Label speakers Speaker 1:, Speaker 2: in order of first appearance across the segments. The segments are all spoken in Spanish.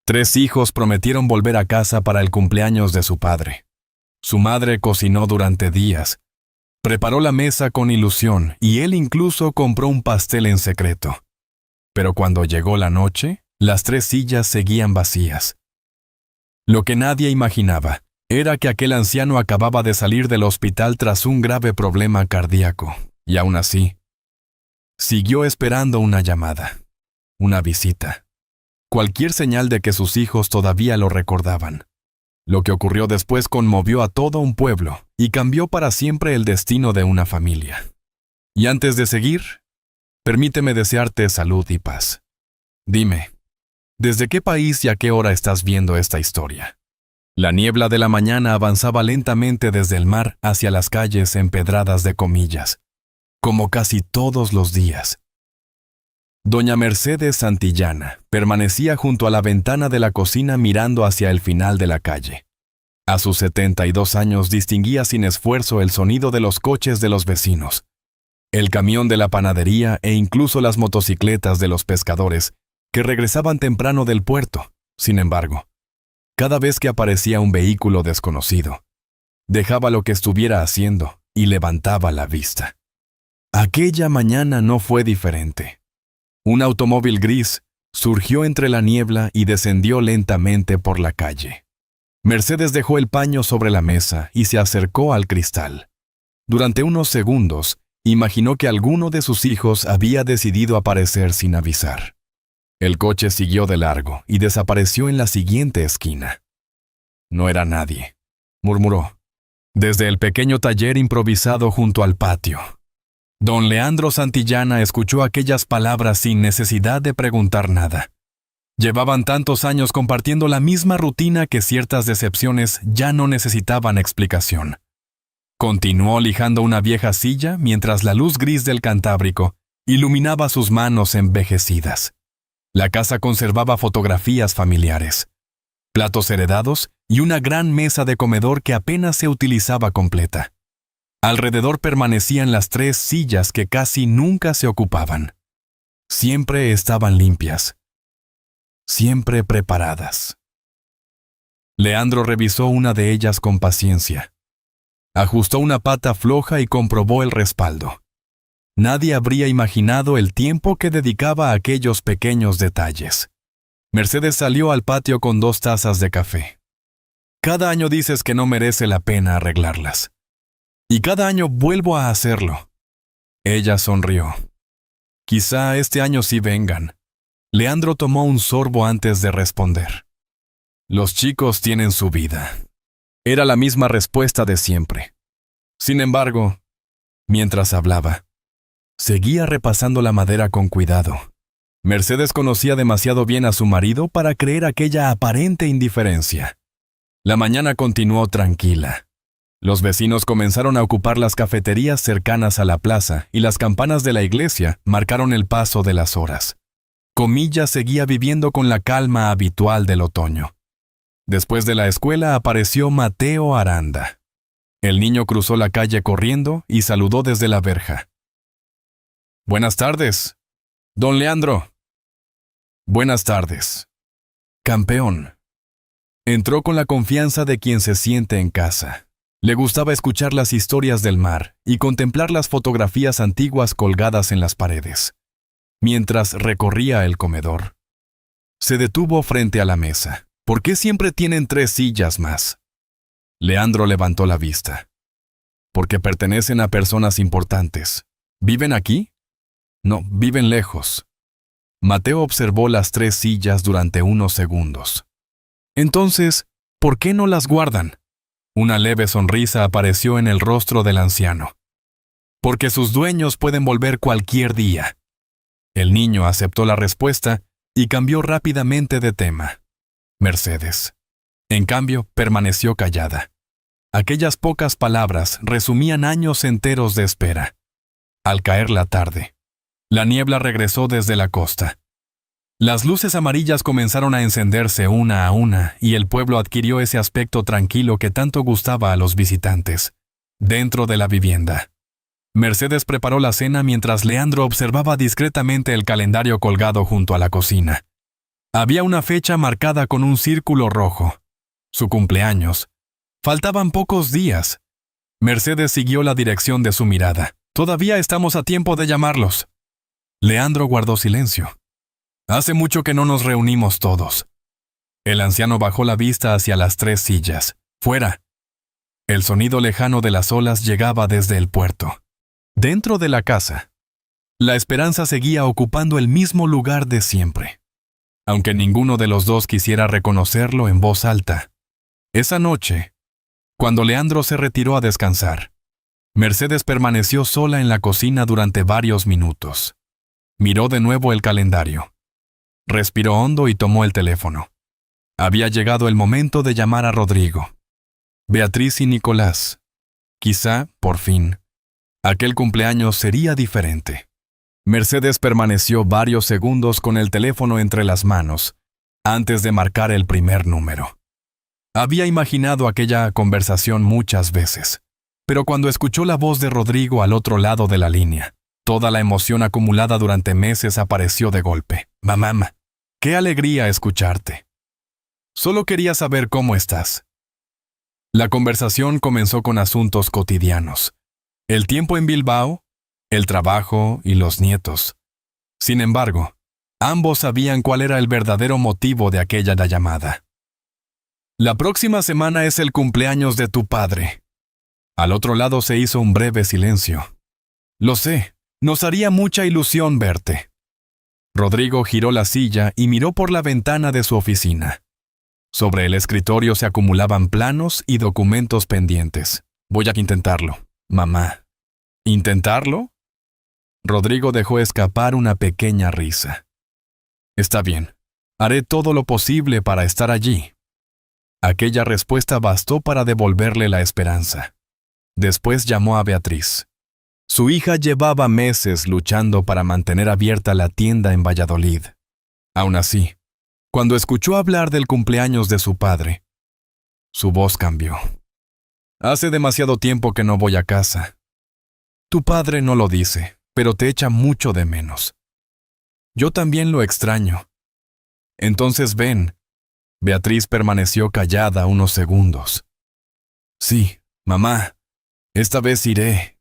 Speaker 1: 3 hijos prometieron volver a casa para el cumpleaños de su padre. Su madre cocinó durante días. Preparó la mesa con ilusión y él incluso compró un pastel en secreto. Pero cuando llegó la noche, las 3 sillas seguían vacías. Lo que nadie imaginaba era que aquel anciano acababa de salir del hospital tras un grave problema cardíaco, y aún así, siguió esperando una llamada, una visita, cualquier señal de que sus hijos todavía lo recordaban. Lo que ocurrió después conmovió a todo un pueblo y cambió para siempre el destino de una familia. Y antes de seguir, permíteme desearte salud y paz. Dime, ¿desde qué país y a qué hora estás viendo esta historia? La niebla de la mañana avanzaba lentamente desde el mar hacia las calles empedradas de Comillas, como casi todos los días. Doña Mercedes Santillana permanecía junto a la ventana de la cocina mirando hacia el final de la calle. A sus 72 años distinguía sin esfuerzo el sonido de los coches de los vecinos, el camión de la panadería e incluso las motocicletas de los pescadores que regresaban temprano del puerto. Sin embargo, cada vez que aparecía un vehículo desconocido, dejaba lo que estuviera haciendo y levantaba la vista. Aquella mañana no fue diferente. Un automóvil gris surgió entre la niebla y descendió lentamente por la calle. Mercedes dejó el paño sobre la mesa y se acercó al cristal. Durante unos segundos, imaginó que alguno de sus hijos había decidido aparecer sin avisar. El coche siguió de largo y desapareció en la siguiente esquina. No era nadie, murmuró, desde el pequeño taller improvisado junto al patio. Don Leandro Santillana escuchó aquellas palabras sin necesidad de preguntar nada. Llevaban tantos años compartiendo la misma rutina que ciertas decepciones ya no necesitaban explicación. Continuó lijando una vieja silla mientras la luz gris del Cantábrico iluminaba sus manos envejecidas. La casa conservaba fotografías familiares, platos heredados y una gran mesa de comedor que apenas se utilizaba completa. Alrededor permanecían las 3 sillas que casi nunca se ocupaban. Siempre estaban limpias, siempre preparadas. Leandro revisó una de ellas con paciencia. Ajustó una pata floja y comprobó el respaldo. Nadie habría imaginado el tiempo que dedicaba a aquellos pequeños detalles. Mercedes salió al patio con 2 tazas de café. Cada año dices que no merece la pena arreglarlas. Y cada año vuelvo a hacerlo. Ella sonrió. Quizá este año sí vengan. Leandro tomó un sorbo antes de responder. Los chicos tienen su vida. Era la misma respuesta de siempre. Sin embargo, mientras hablaba, seguía repasando la madera con cuidado. Mercedes conocía demasiado bien a su marido para creer aquella aparente indiferencia. La mañana continuó tranquila. Los vecinos comenzaron a ocupar las cafeterías cercanas a la plaza y las campanas de la iglesia marcaron el paso de las horas. Comillas seguía viviendo con la calma habitual del otoño. Después de la escuela apareció Mateo Aranda. El niño cruzó la calle corriendo y saludó desde la verja. «Buenas tardes, don Leandro». «Buenas tardes, campeón». Entró con la confianza de quien se siente en casa. Le gustaba escuchar las historias del mar y contemplar las fotografías antiguas colgadas en las paredes. Mientras recorría el comedor, se detuvo frente a la mesa. ¿Por qué siempre tienen 3 sillas más? Leandro levantó la vista. Porque pertenecen a personas importantes. ¿Viven aquí? No, viven lejos. Mateo observó las 3 sillas durante unos segundos. Entonces, ¿por qué no las guardan? Una leve sonrisa apareció en el rostro del anciano. Porque sus dueños pueden volver cualquier día. El niño aceptó la respuesta y cambió rápidamente de tema. Mercedes, en cambio, permaneció callada. Aquellas pocas palabras resumían años enteros de espera. Al caer la tarde, la niebla regresó desde la costa. Las luces amarillas comenzaron a encenderse una a una y el pueblo adquirió ese aspecto tranquilo que tanto gustaba a los visitantes. Dentro de la vivienda, Mercedes preparó la cena mientras Leandro observaba discretamente el calendario colgado junto a la cocina. Había una fecha marcada con un círculo rojo. Su cumpleaños. Faltaban pocos días. Mercedes siguió la dirección de su mirada. Todavía estamos a tiempo de llamarlos. Leandro guardó silencio. Hace mucho que no nos reunimos todos. El anciano bajó la vista hacia las 3 sillas. Fuera. El sonido lejano de las olas llegaba desde el puerto. Dentro de la casa, la esperanza seguía ocupando el mismo lugar de siempre, aunque ninguno de los dos quisiera reconocerlo en voz alta. Esa noche, cuando Leandro se retiró a descansar, Mercedes permaneció sola en la cocina durante varios minutos. Miró de nuevo el calendario. Respiró hondo y tomó el teléfono. Había llegado el momento de llamar a Rodrigo, Beatriz y Nicolás. Quizá, por fin, aquel cumpleaños sería diferente. Mercedes permaneció varios segundos con el teléfono entre las manos, antes de marcar el primer número. Había imaginado aquella conversación muchas veces, pero cuando escuchó la voz de Rodrigo al otro lado de la línea, toda la emoción acumulada durante meses apareció de golpe. Mamá, qué alegría escucharte. Solo quería saber cómo estás. La conversación comenzó con asuntos cotidianos. El tiempo en Bilbao, el trabajo y los nietos. Sin embargo, ambos sabían cuál era el verdadero motivo de aquella llamada. La próxima semana es el cumpleaños de tu padre. Al otro lado se hizo un breve silencio. Lo sé, nos haría mucha ilusión verte. Rodrigo giró la silla y miró por la ventana de su oficina. Sobre el escritorio se acumulaban planos y documentos pendientes. Voy a intentarlo, mamá. ¿Intentarlo? Rodrigo dejó escapar una pequeña risa. Está bien, haré todo lo posible para estar allí. Aquella respuesta bastó para devolverle la esperanza. Después llamó a Beatriz. Su hija llevaba meses luchando para mantener abierta la tienda en Valladolid. Aún así, cuando escuchó hablar del cumpleaños de su padre, su voz cambió. Hace demasiado tiempo que no voy a casa. Tu padre no lo dice, pero te echa mucho de menos. Yo también lo extraño. Entonces ven. Beatriz permaneció callada unos segundos. Sí, mamá, esta vez iré.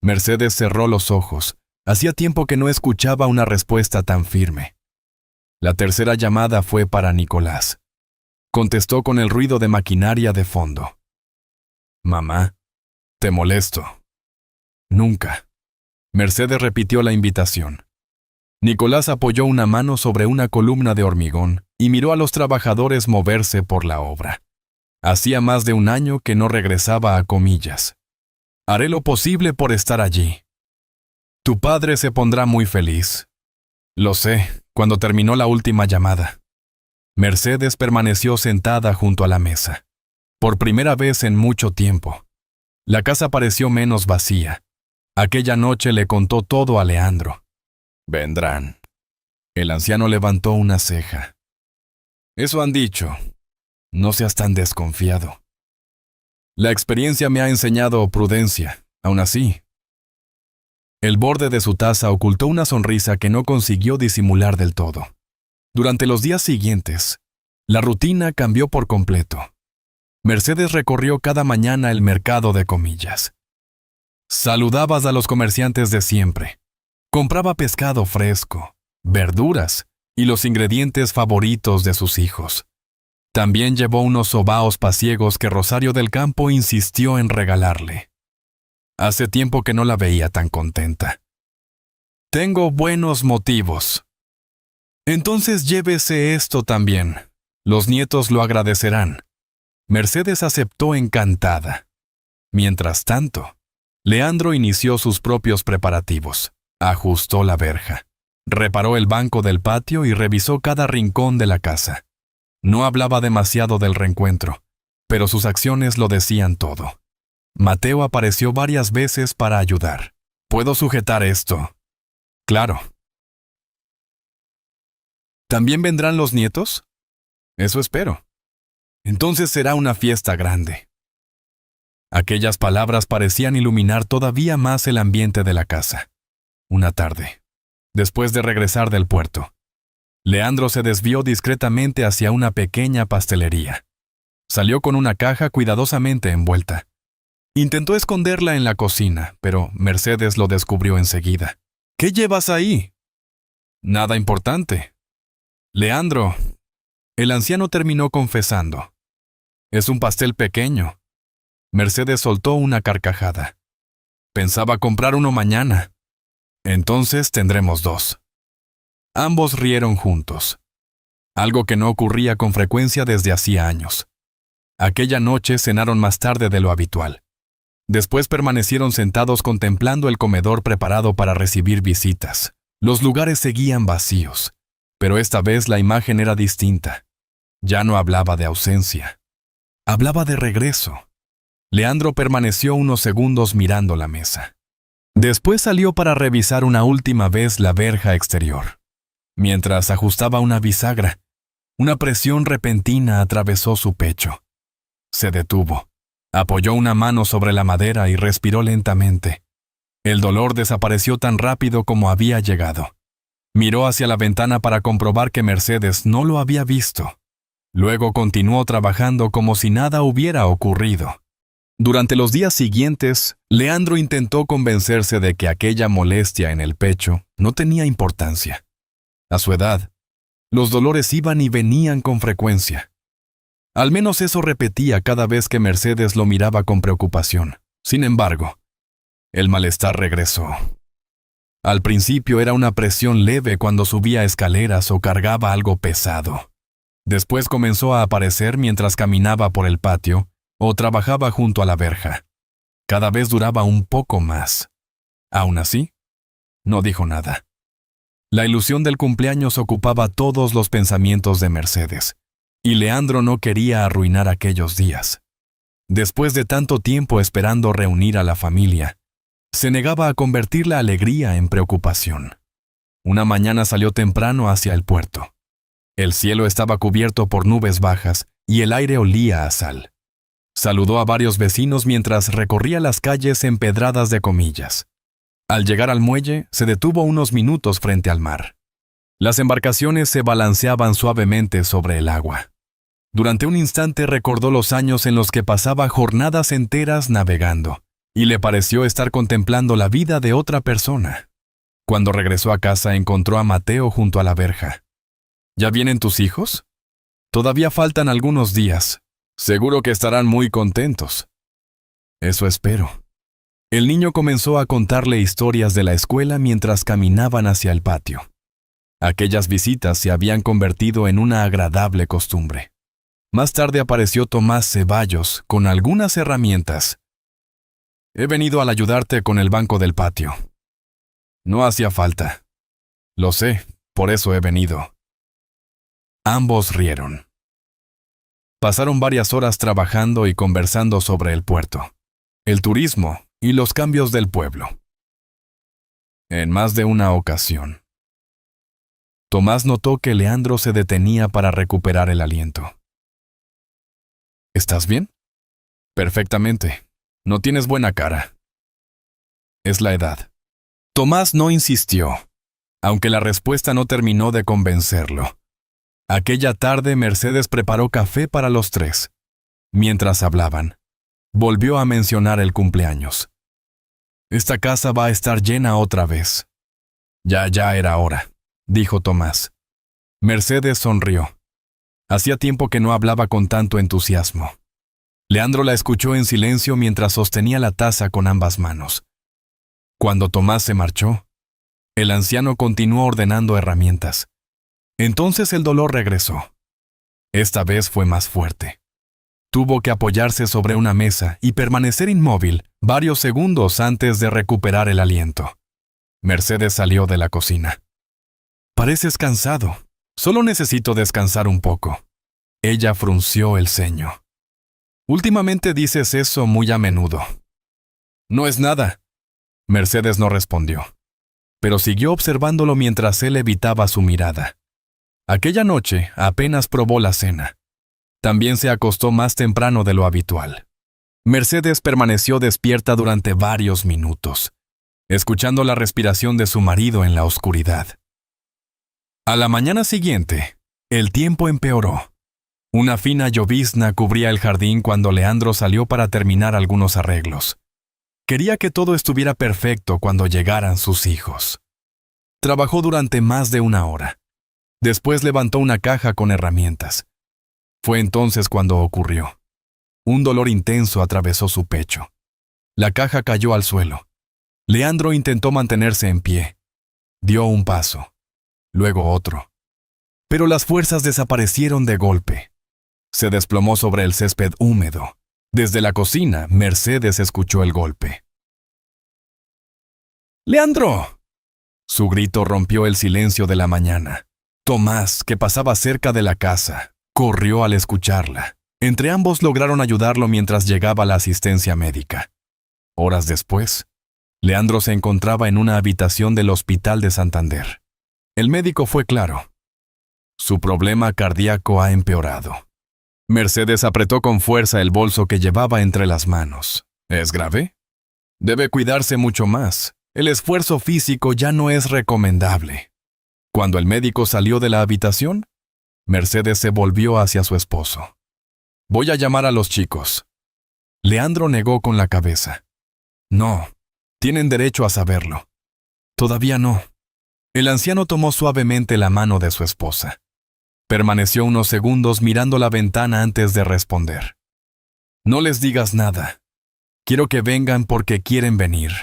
Speaker 1: Mercedes cerró los ojos. Hacía tiempo que no escuchaba una respuesta tan firme. La tercera llamada fue para Nicolás. Contestó con el ruido de maquinaria de fondo. Mamá, te molesto. Nunca. Mercedes repitió la invitación. Nicolás apoyó una mano sobre una columna de hormigón y miró a los trabajadores moverse por la obra. Hacía más de un año que no regresaba a Comillas. Haré lo posible por estar allí. Tu padre se pondrá muy feliz. Lo sé, cuando terminó la última llamada. Mercedes permaneció sentada junto a la mesa. Por primera vez en mucho tiempo. La casa pareció menos vacía. Aquella noche le contó todo a Leandro. Vendrán. El anciano levantó una ceja. Eso han dicho. No seas tan desconfiado. La experiencia me ha enseñado prudencia, aún así. El borde de su taza ocultó una sonrisa que no consiguió disimular del todo. Durante los días siguientes, la rutina cambió por completo. Mercedes recorrió cada mañana el mercado de Comillas. Saludabas a los comerciantes de siempre. Compraba pescado fresco, verduras y los ingredientes favoritos de sus hijos. También llevó unos sobaos pasiegos que Rosario del Campo insistió en regalarle. Hace tiempo que no la veía tan contenta. Tengo buenos motivos. Entonces llévese esto también. Los nietos lo agradecerán. Mercedes aceptó encantada. Mientras tanto, Leandro inició sus propios preparativos. Ajustó la verja. Reparó el banco del patio y revisó cada rincón de la casa. No hablaba demasiado del reencuentro, pero sus acciones lo decían todo. Mateo apareció varias veces para ayudar. ¿Puedo sujetar esto? Claro. ¿También vendrán los nietos? Eso espero. Entonces será una fiesta grande. Aquellas palabras parecían iluminar todavía más el ambiente de la casa. Una tarde, después de regresar del puerto, Leandro se desvió discretamente hacia una pequeña pastelería. Salió con una caja cuidadosamente envuelta. Intentó esconderla en la cocina, pero Mercedes lo descubrió enseguida. ¿Qué llevas ahí? Nada importante. Leandro, el anciano terminó confesando. Es un pastel pequeño. Mercedes soltó una carcajada. Pensaba comprar uno mañana. Entonces tendremos 2. Ambos rieron juntos. Algo que no ocurría con frecuencia desde hacía años. Aquella noche cenaron más tarde de lo habitual. Después permanecieron sentados contemplando el comedor preparado para recibir visitas. Los lugares seguían vacíos, pero esta vez la imagen era distinta. Ya no hablaba de ausencia. Hablaba de regreso. Leandro permaneció unos segundos mirando la mesa. Después salió para revisar una última vez la verja exterior. Mientras ajustaba una bisagra, una presión repentina atravesó su pecho. Se detuvo. Apoyó una mano sobre la madera y respiró lentamente. El dolor desapareció tan rápido como había llegado. Miró hacia la ventana para comprobar que Mercedes no lo había visto. Luego continuó trabajando como si nada hubiera ocurrido. Durante los días siguientes, Leandro intentó convencerse de que aquella molestia en el pecho no tenía importancia. A su edad, los dolores iban y venían con frecuencia. Al menos eso repetía cada vez que Mercedes lo miraba con preocupación. Sin embargo, el malestar regresó. Al principio era una presión leve cuando subía escaleras o cargaba algo pesado. Después comenzó a aparecer mientras caminaba por el patio o trabajaba junto a la verja. Cada vez duraba un poco más. Aún así, no dijo nada. La ilusión del cumpleaños ocupaba todos los pensamientos de Mercedes, y Leandro no quería arruinar aquellos días. Después de tanto tiempo esperando reunir a la familia, se negaba a convertir la alegría en preocupación. Una mañana salió temprano hacia el puerto. El cielo estaba cubierto por nubes bajas y el aire olía a sal. Saludó a varios vecinos mientras recorría las calles empedradas de comillas. Al llegar al muelle, se detuvo unos minutos frente al mar. Las embarcaciones se balanceaban suavemente sobre el agua. Durante un instante recordó los años en los que pasaba jornadas enteras navegando, y le pareció estar contemplando la vida de otra persona. Cuando regresó a casa encontró a Mateo junto a la verja. ¿Ya vienen tus hijos? Todavía faltan algunos días. Seguro que estarán muy contentos. Eso espero. El niño comenzó a contarle historias de la escuela mientras caminaban hacia el patio. Aquellas visitas se habían convertido en una agradable costumbre. Más tarde apareció Tomás Ceballos con algunas herramientas. He venido al ayudarte con el banco del patio. No hacía falta. Lo sé, por eso he venido. Ambos rieron. Pasaron varias horas trabajando y conversando sobre el puerto, el turismo y los cambios del pueblo. En más de una ocasión, Tomás notó que Leandro se detenía para recuperar el aliento. ¿Estás bien? Perfectamente. No tienes buena cara. Es la edad. Tomás no insistió, aunque la respuesta no terminó de convencerlo. Aquella tarde Mercedes preparó café para los tres. Mientras hablaban, volvió a mencionar el cumpleaños. Esta casa va a estar llena otra vez. Ya era hora, dijo Tomás. Mercedes sonrió. Hacía tiempo que no hablaba con tanto entusiasmo. Leandro la escuchó en silencio mientras sostenía la taza con ambas manos. Cuando Tomás se marchó, el anciano continuó ordenando herramientas. Entonces el dolor regresó. Esta vez fue más fuerte. Tuvo que apoyarse sobre una mesa y permanecer inmóvil varios segundos antes de recuperar el aliento. Mercedes salió de la cocina. Pareces cansado. Solo necesito descansar un poco. Ella frunció el ceño. Últimamente dices eso muy a menudo. No es nada. Mercedes no respondió, pero siguió observándolo mientras él evitaba su mirada. Aquella noche apenas probó la cena. También se acostó más temprano de lo habitual. Mercedes permaneció despierta durante varios minutos, escuchando la respiración de su marido en la oscuridad. A la mañana siguiente, el tiempo empeoró. Una fina llovizna cubría el jardín cuando Leandro salió para terminar algunos arreglos. Quería que todo estuviera perfecto cuando llegaran sus hijos. Trabajó durante más de una hora. Después levantó una caja con herramientas. Fue entonces cuando ocurrió. Un dolor intenso atravesó su pecho. La caja cayó al suelo. Leandro intentó mantenerse en pie. Dio un paso, luego otro. Pero las fuerzas desaparecieron de golpe. Se desplomó sobre el césped húmedo. Desde la cocina, Mercedes escuchó el golpe. ¡Leandro! Su grito rompió el silencio de la mañana. Tomás, que pasaba cerca de la casa, corrió al escucharla. Entre ambos lograron ayudarlo mientras llegaba la asistencia médica. Horas después, Leandro se encontraba en una habitación del Hospital de Santander. El médico fue claro. Su problema cardíaco ha empeorado. Mercedes apretó con fuerza el bolso que llevaba entre las manos. ¿Es grave? Debe cuidarse mucho más. El esfuerzo físico ya no es recomendable. Cuando el médico salió de la habitación, Mercedes se volvió hacia su esposo. Voy a llamar a los chicos. Leandro negó con la cabeza. No, tienen derecho a saberlo. Todavía no. El anciano tomó suavemente la mano de su esposa. Permaneció unos segundos mirando la ventana antes de responder. No les digas nada. Quiero que vengan porque quieren venir,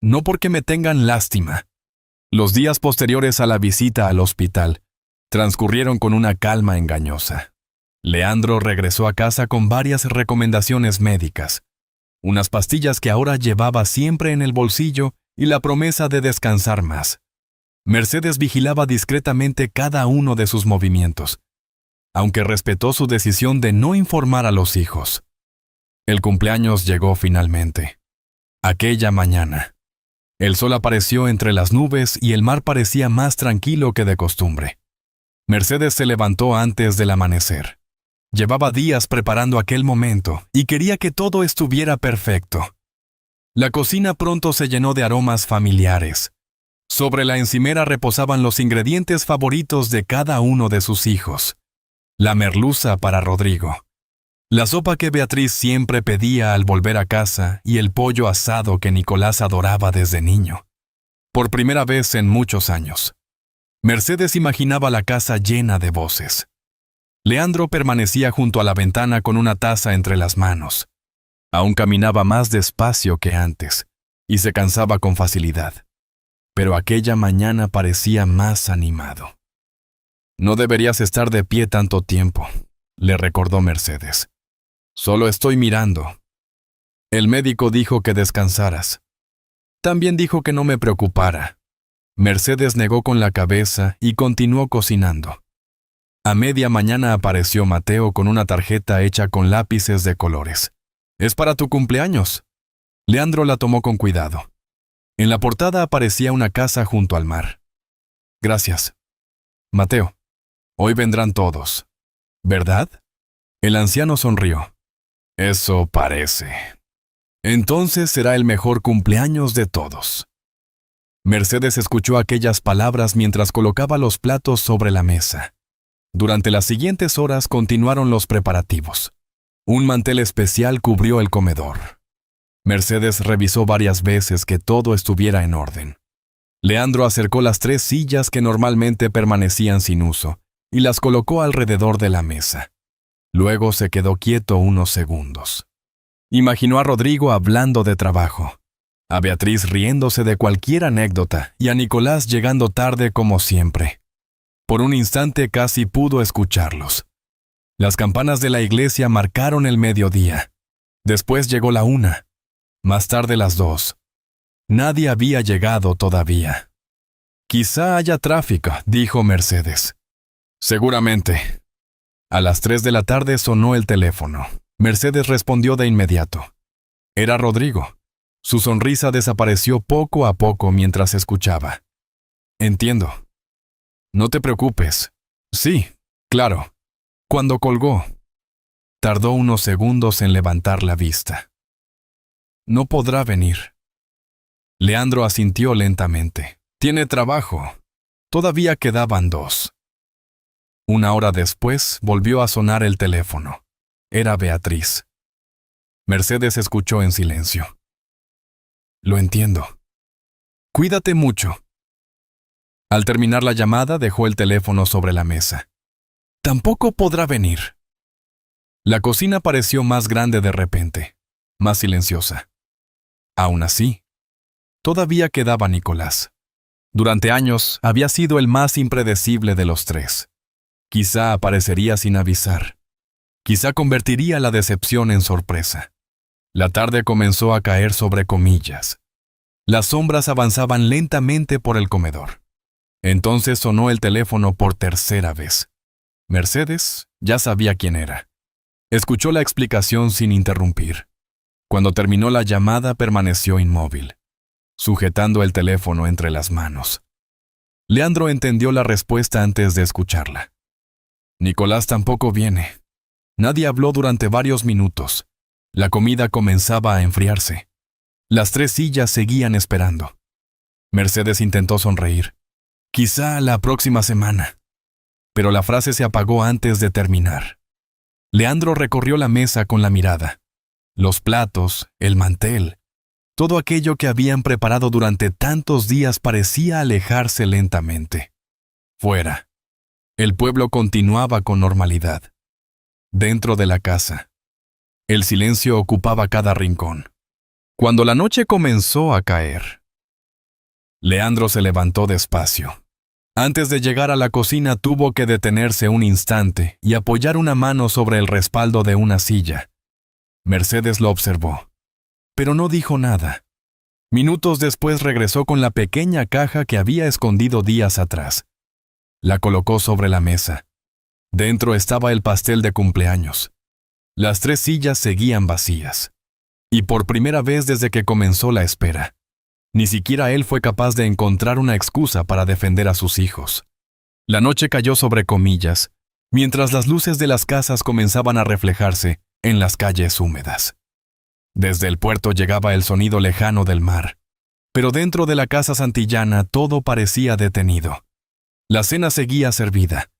Speaker 1: no porque me tengan lástima. Los días posteriores a la visita al hospital transcurrieron con una calma engañosa. Leandro regresó a casa con varias recomendaciones médicas, unas pastillas que ahora llevaba siempre en el bolsillo y la promesa de descansar más. Mercedes vigilaba discretamente cada uno de sus movimientos, aunque respetó su decisión de no informar a los hijos. El cumpleaños llegó finalmente. Aquella mañana, el sol apareció entre las nubes y el mar parecía más tranquilo que de costumbre. Mercedes se levantó antes del amanecer. Llevaba días preparando aquel momento y quería que todo estuviera perfecto. La cocina pronto se llenó de aromas familiares. Sobre la encimera reposaban los ingredientes favoritos de cada uno de sus hijos. La merluza para Rodrigo, la sopa que Beatriz siempre pedía al volver a casa y el pollo asado que Nicolás adoraba desde niño. Por primera vez en muchos años, Mercedes imaginaba la casa llena de voces. Leandro permanecía junto a la ventana con una taza entre las manos. Aún caminaba más despacio que antes y se cansaba con facilidad. Pero aquella mañana parecía más animado. No deberías estar de pie tanto tiempo, le recordó Mercedes. Solo estoy mirando. El médico dijo que descansaras. También dijo que no me preocupara. Mercedes negó con la cabeza y continuó cocinando. A media mañana apareció Mateo con una tarjeta hecha con lápices de colores. «Es para tu cumpleaños». Leandro la tomó con cuidado. En la portada aparecía una casa junto al mar. «Gracias. Mateo, hoy vendrán todos, ¿verdad?» El anciano sonrió. «Eso parece. Entonces será el mejor cumpleaños de todos». Mercedes escuchó aquellas palabras mientras colocaba los platos sobre la mesa. Durante las siguientes horas continuaron los preparativos. Un mantel especial cubrió el comedor. Mercedes revisó varias veces que todo estuviera en orden. Leandro acercó las 3 sillas que normalmente permanecían sin uso y las colocó alrededor de la mesa. Luego se quedó quieto unos segundos. Imaginó a Rodrigo hablando de trabajo, a Beatriz riéndose de cualquier anécdota y a Nicolás llegando tarde como siempre. Por un instante casi pudo escucharlos. Las campanas de la iglesia marcaron el mediodía. Después llegó la 1. Más tarde las 2. Nadie había llegado todavía. «Quizá haya tráfico», dijo Mercedes. «Seguramente». A las 3 de la tarde sonó el teléfono. Mercedes respondió de inmediato. Era Rodrigo. Su sonrisa desapareció poco a poco mientras escuchaba. «Entiendo. No te preocupes». «Sí, claro». Cuando colgó, tardó unos segundos en levantar la vista. «No podrá venir». Leandro asintió lentamente. «Tiene trabajo. Todavía quedaban 2. Una hora después volvió a sonar el teléfono. Era Beatriz. Mercedes escuchó en silencio. Lo entiendo. Cuídate mucho. Al terminar la llamada, dejó el teléfono sobre la mesa. Tampoco podrá venir. La cocina pareció más grande de repente, más silenciosa. Aún así, todavía quedaba Nicolás. Durante años había sido el más impredecible de los tres. Quizá aparecería sin avisar. Quizá convertiría la decepción en sorpresa. La tarde comenzó a caer sobre comillas. Las sombras avanzaban lentamente por el comedor. Entonces sonó el teléfono por tercera vez. Mercedes ya sabía quién era. Escuchó la explicación sin interrumpir. Cuando terminó la llamada, permaneció inmóvil, sujetando el teléfono entre las manos. Leandro entendió la respuesta antes de escucharla. Nicolás tampoco viene. Nadie habló durante varios minutos. La comida comenzaba a enfriarse. Las tres sillas seguían esperando. Mercedes intentó sonreír. Quizá la próxima semana. Pero la frase se apagó antes de terminar. Leandro recorrió la mesa con la mirada. Los platos, el mantel, todo aquello que habían preparado durante tantos días parecía alejarse lentamente. Fuera. El pueblo continuaba con normalidad. Dentro de la casa, el silencio ocupaba cada rincón. Cuando la noche comenzó a caer, Leandro se levantó despacio. Antes de llegar a la cocina tuvo que detenerse un instante y apoyar una mano sobre el respaldo de una silla. Mercedes lo observó, pero no dijo nada. Minutos después regresó con la pequeña caja que había escondido días atrás. La colocó sobre la mesa. Dentro estaba el pastel de cumpleaños. Las tres sillas seguían vacías. Y por primera vez desde que comenzó la espera, ni siquiera él fue capaz de encontrar una excusa para defender a sus hijos. La noche cayó sobre comillas, mientras las luces de las casas comenzaban a reflejarse en las calles húmedas. Desde el puerto llegaba el sonido lejano del mar, pero dentro de la casa santillana todo parecía detenido. La cena seguía servida.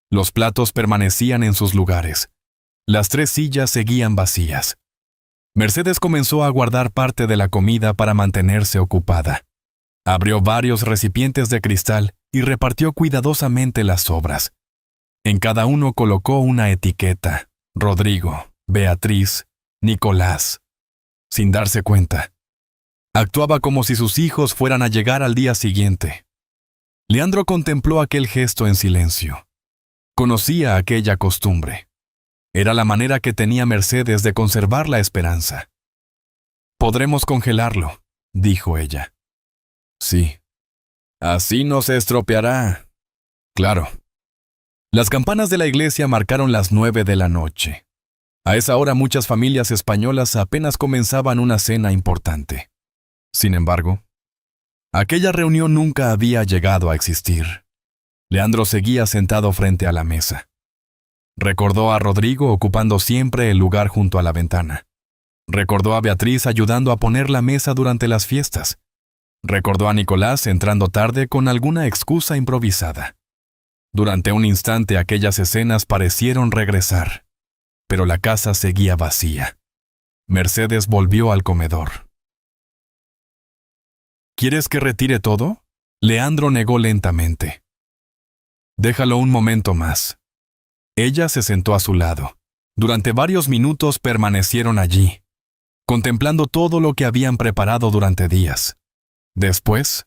Speaker 1: Los platos permanecían en sus lugares. Las tres sillas seguían vacías. Mercedes comenzó a guardar parte de la comida para mantenerse ocupada. Abrió varios recipientes de cristal y repartió cuidadosamente las sobras. En cada uno colocó una etiqueta: Rodrigo, Beatriz, Nicolás. Sin darse cuenta, actuaba como si sus hijos fueran a llegar al día siguiente. Leandro contempló aquel gesto en silencio. Conocía aquella costumbre. Era la manera que tenía Mercedes de conservar la esperanza. «Podremos congelarlo», dijo ella. «Sí. Así no se estropeará». «Claro». Las campanas de la iglesia marcaron las 9 de la noche. A esa hora muchas familias españolas apenas comenzaban una cena importante. Sin embargo, aquella reunión nunca había llegado a existir. Leandro seguía sentado frente a la mesa. Recordó a Rodrigo ocupando siempre el lugar junto a la ventana. Recordó a Beatriz ayudando a poner la mesa durante las fiestas. Recordó a Nicolás entrando tarde con alguna excusa improvisada. Durante un instante aquellas escenas parecieron regresar, pero la casa seguía vacía. Mercedes volvió al comedor. «¿Quieres que retire todo?», Leandro negó lentamente. «Déjalo un momento más». Ella se sentó a su lado. Durante varios minutos permanecieron allí, contemplando todo lo que habían preparado durante días. Después,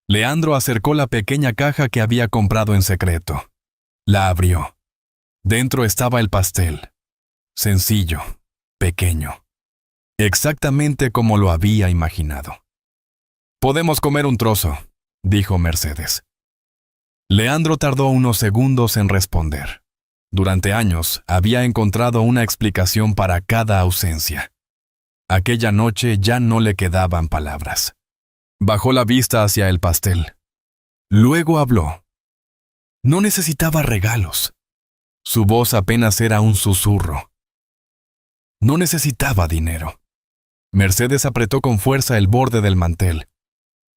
Speaker 1: Leandro acercó la pequeña caja que había comprado en secreto. La abrió. Dentro estaba el pastel. Sencillo, pequeño. Exactamente como lo había imaginado. «Podemos comer un trozo», dijo Mercedes. Leandro tardó unos segundos en responder. Durante años había encontrado una explicación para cada ausencia. Aquella noche ya no le quedaban palabras. Bajó la vista hacia el pastel. Luego habló. No necesitaba regalos. Su voz apenas era un susurro. No necesitaba dinero. Mercedes apretó con fuerza el borde del mantel.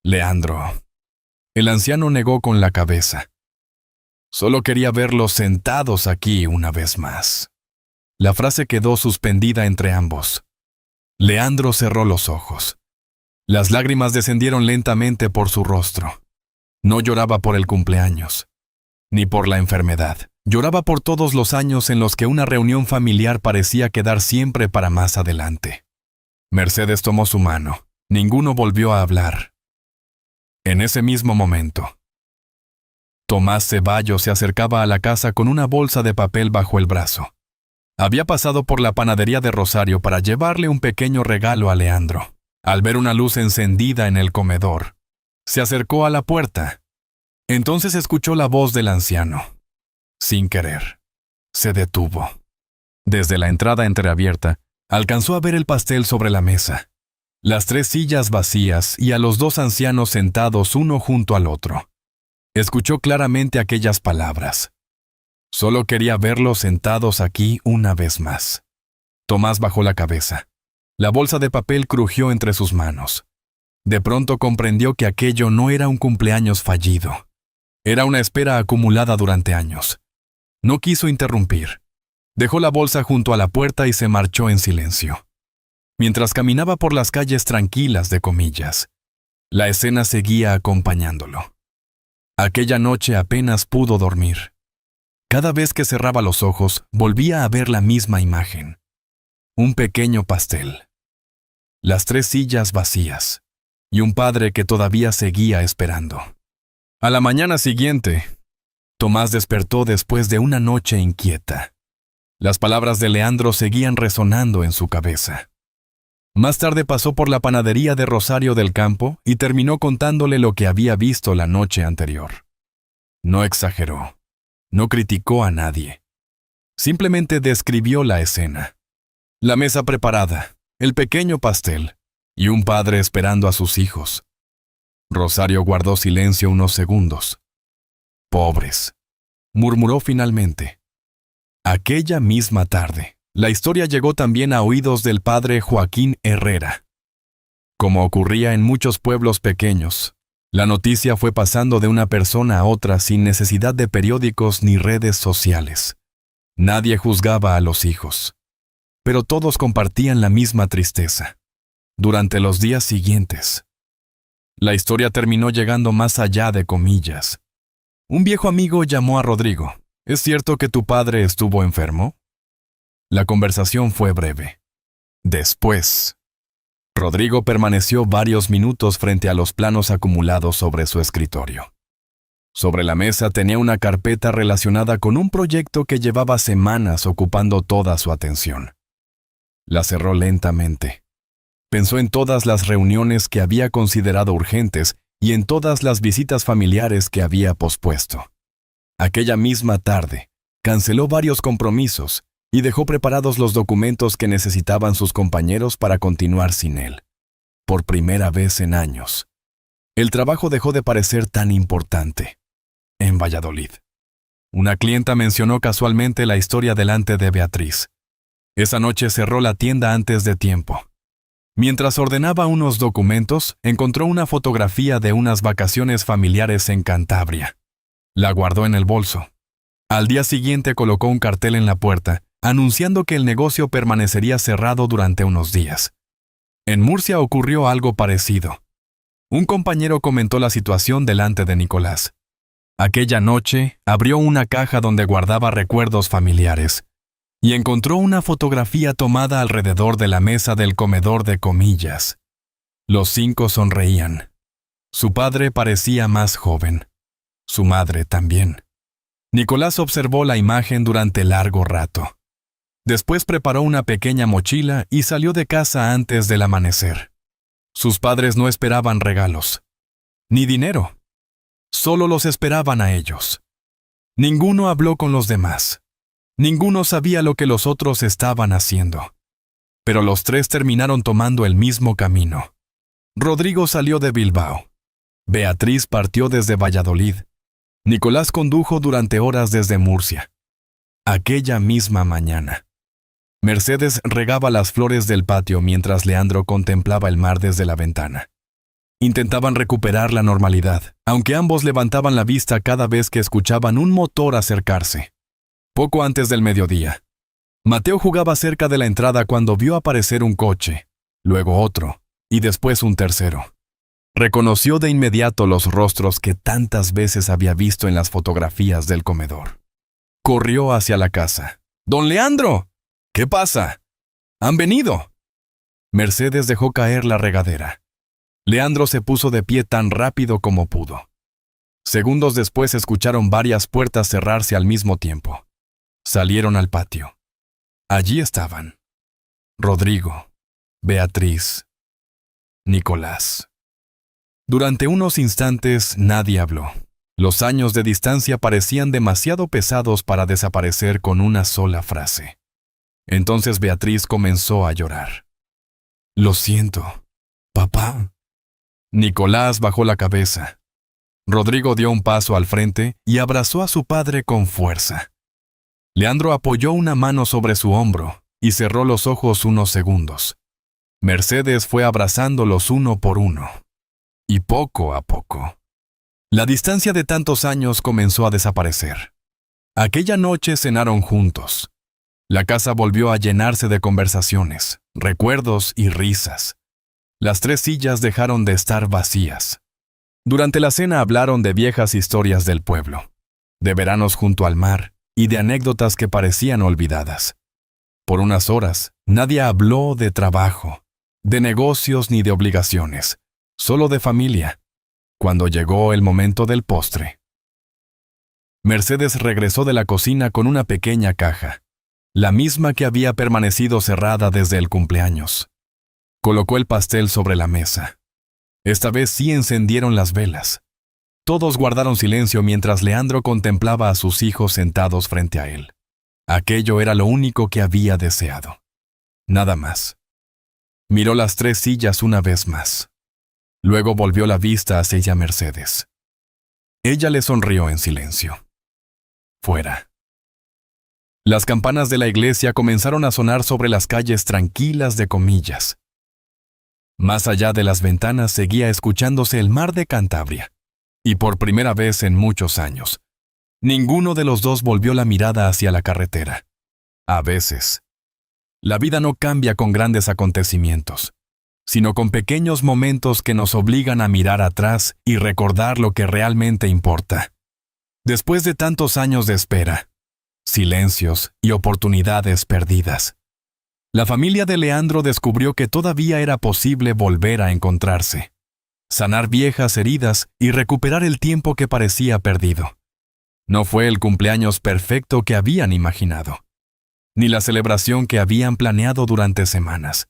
Speaker 1: «Leandro». El anciano negó con la cabeza. Solo quería verlos sentados aquí una vez más. La frase quedó suspendida entre ambos. Leandro cerró los ojos. Las lágrimas descendieron lentamente por su rostro. No lloraba por el cumpleaños, ni por la enfermedad. Lloraba por todos los años en los que una reunión familiar parecía quedar siempre para más adelante. Mercedes tomó su mano. Ninguno volvió a hablar. En ese mismo momento, Tomás Ceballos se acercaba a la casa con una bolsa de papel bajo el brazo. Había pasado por la panadería de Rosario para llevarle un pequeño regalo a Leandro. Al ver una luz encendida en el comedor, se acercó a la puerta. Entonces escuchó la voz del anciano. Sin querer, se detuvo. Desde la entrada entreabierta, alcanzó a ver el pastel sobre la mesa, las 3 sillas vacías y a los 2 ancianos sentados uno junto al otro. Escuchó claramente aquellas palabras. Solo quería verlos sentados aquí una vez más. Tomás bajó la cabeza. La bolsa de papel crujió entre sus manos. De pronto comprendió que aquello no era un cumpleaños fallido. Era una espera acumulada durante años. No quiso interrumpir. Dejó la bolsa junto a la puerta y se marchó en silencio. Mientras caminaba por las calles tranquilas de Comillas, la escena seguía acompañándolo. Aquella noche apenas pudo dormir. Cada vez que cerraba los ojos, volvía a ver la misma imagen. Un pequeño pastel. Las 3 sillas vacías. Y un padre que todavía seguía esperando. A la mañana siguiente, Tomás despertó después de una noche inquieta. Las palabras de Leandro seguían resonando en su cabeza. Más tarde pasó por la panadería de Rosario del Campo y terminó contándole lo que había visto la noche anterior. No exageró. No criticó a nadie. Simplemente describió la escena. La mesa preparada, el pequeño pastel y un padre esperando a sus hijos. Rosario guardó silencio unos segundos. Pobres, murmuró finalmente. Aquella misma tarde, la historia llegó también a oídos del padre Joaquín Herrera. Como ocurría en muchos pueblos pequeños, la noticia fue pasando de una persona a otra sin necesidad de periódicos ni redes sociales. Nadie juzgaba a los hijos, pero todos compartían la misma tristeza. Durante los días siguientes, la historia terminó llegando más allá de Comillas. Un viejo amigo llamó a Rodrigo. ¿Es cierto que tu padre estuvo enfermo? La conversación fue breve. Después, Rodrigo permaneció varios minutos frente a los planos acumulados sobre su escritorio. Sobre la mesa tenía una carpeta relacionada con un proyecto que llevaba semanas ocupando toda su atención. La cerró lentamente. Pensó en todas las reuniones que había considerado urgentes y en todas las visitas familiares que había pospuesto. Aquella misma tarde, canceló varios compromisos y dejó preparados los documentos que necesitaban sus compañeros para continuar sin él. Por primera vez en años, el trabajo dejó de parecer tan importante. En Valladolid, una clienta mencionó casualmente la historia delante de Beatriz. Esa noche cerró la tienda antes de tiempo. Mientras ordenaba unos documentos, encontró una fotografía de unas vacaciones familiares en Cantabria. La guardó en el bolso. Al día siguiente colocó un cartel en la puerta, anunciando que el negocio permanecería cerrado durante unos días. En Murcia ocurrió algo parecido. Un compañero comentó la situación delante de Nicolás. Aquella noche, abrió una caja donde guardaba recuerdos familiares y encontró una fotografía tomada alrededor de la mesa del comedor de Comillas. Los 5 sonreían. Su padre parecía más joven. Su madre también. Nicolás observó la imagen durante largo rato. Después preparó una pequeña mochila y salió de casa antes del amanecer. Sus padres no esperaban regalos, ni dinero. Solo los esperaban a ellos. Ninguno habló con los demás. Ninguno sabía lo que los otros estaban haciendo. Pero los 3 terminaron tomando el mismo camino. Rodrigo salió de Bilbao. Beatriz partió desde Valladolid. Nicolás condujo durante horas desde Murcia. Aquella misma mañana, Mercedes regaba las flores del patio mientras Leandro contemplaba el mar desde la ventana. Intentaban recuperar la normalidad, aunque ambos levantaban la vista cada vez que escuchaban un motor acercarse. Poco antes del mediodía, Mateo jugaba cerca de la entrada cuando vio aparecer un coche, luego otro, y después un tercero. Reconoció de inmediato los rostros que tantas veces había visto en las fotografías del comedor. Corrió hacia la casa. ¡Don Leandro! ¿Qué pasa? ¡Han venido! Mercedes dejó caer la regadera. Leandro se puso de pie tan rápido como pudo. Segundos después escucharon varias puertas cerrarse al mismo tiempo. Salieron al patio. Allí estaban Rodrigo, Beatriz, Nicolás. Durante unos instantes nadie habló. Los años de distancia parecían demasiado pesados para desaparecer con una sola frase. Entonces Beatriz comenzó a llorar. «Lo siento, papá». Nicolás bajó la cabeza. Rodrigo dio un paso al frente y abrazó a su padre con fuerza. Leandro apoyó una mano sobre su hombro y cerró los ojos unos segundos. Mercedes fue abrazándolos uno por uno. Y poco a poco, la distancia de tantos años comenzó a desaparecer. Aquella noche cenaron juntos. La casa volvió a llenarse de conversaciones, recuerdos y risas. Las 3 sillas dejaron de estar vacías. Durante la cena hablaron de viejas historias del pueblo, de veranos junto al mar y de anécdotas que parecían olvidadas. Por unas horas, nadie habló de trabajo, de negocios ni de obligaciones, solo de familia. Cuando llegó el momento del postre, Mercedes regresó de la cocina con una pequeña caja, la misma que había permanecido cerrada desde el cumpleaños. Colocó el pastel sobre la mesa. Esta vez sí encendieron las velas. Todos guardaron silencio mientras Leandro contemplaba a sus hijos sentados frente a él. Aquello era lo único que había deseado. Nada más. Miró las 3 sillas una vez más. Luego volvió la vista hacia ella Mercedes. Ella le sonrió en silencio. Fuera. Las campanas de la iglesia comenzaron a sonar sobre las calles tranquilas de Comillas. Más allá de las ventanas seguía escuchándose el mar de Cantabria. Y por primera vez en muchos años, ninguno de los dos volvió la mirada hacia la carretera. A veces, la vida no cambia con grandes acontecimientos, sino con pequeños momentos que nos obligan a mirar atrás y recordar lo que realmente importa. Después de tantos años de espera, silencios y oportunidades perdidas, la familia de Leandro descubrió que todavía era posible volver a encontrarse, sanar viejas heridas y recuperar el tiempo que parecía perdido. No fue el cumpleaños perfecto que habían imaginado, ni la celebración que habían planeado durante semanas,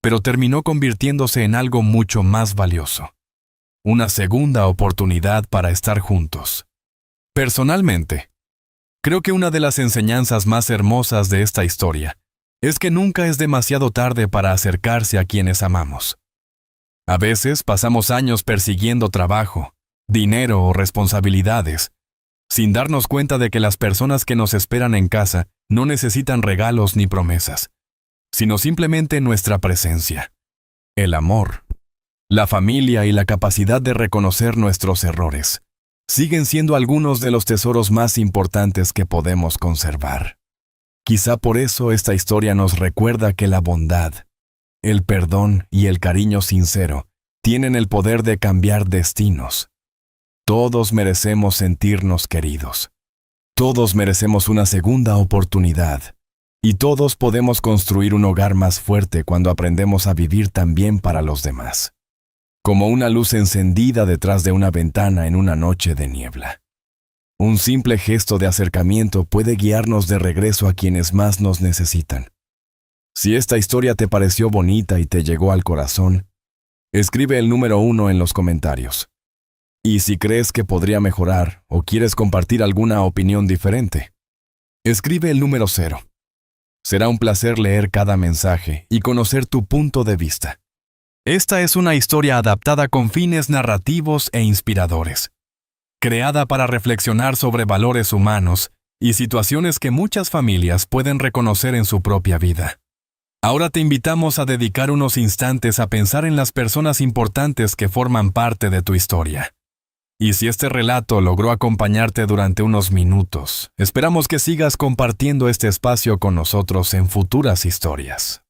Speaker 1: pero terminó convirtiéndose en algo mucho más valioso. Una segunda oportunidad para estar juntos. Personalmente, creo que una de las enseñanzas más hermosas de esta historia es que nunca es demasiado tarde para acercarse a quienes amamos. A veces pasamos años persiguiendo trabajo, dinero o responsabilidades, sin darnos cuenta de que las personas que nos esperan en casa no necesitan regalos ni promesas, sino simplemente nuestra presencia, el amor, la familia y la capacidad de reconocer nuestros errores. Siguen siendo algunos de los tesoros más importantes que podemos conservar. Quizá por eso esta historia nos recuerda que la bondad, el perdón y el cariño sincero tienen el poder de cambiar destinos. Todos merecemos sentirnos queridos. Todos merecemos una segunda oportunidad. Y todos podemos construir un hogar más fuerte cuando aprendemos a vivir también para los demás. Como una luz encendida detrás de una ventana en una noche de niebla. Un simple gesto de acercamiento puede guiarnos de regreso a quienes más nos necesitan. Si esta historia te pareció bonita y te llegó al corazón, escribe el número 1 en los comentarios. Y si crees que podría mejorar o quieres compartir alguna opinión diferente, escribe el número 0. Será un placer leer cada mensaje y conocer tu punto de vista. Esta es una historia adaptada con fines narrativos e inspiradores, creada para reflexionar sobre valores humanos y situaciones que muchas familias pueden reconocer en su propia vida. Ahora te invitamos a dedicar unos instantes a pensar en las personas importantes que forman parte de tu historia. Y si este relato logró acompañarte durante unos minutos, esperamos que sigas compartiendo este espacio con nosotros en futuras historias.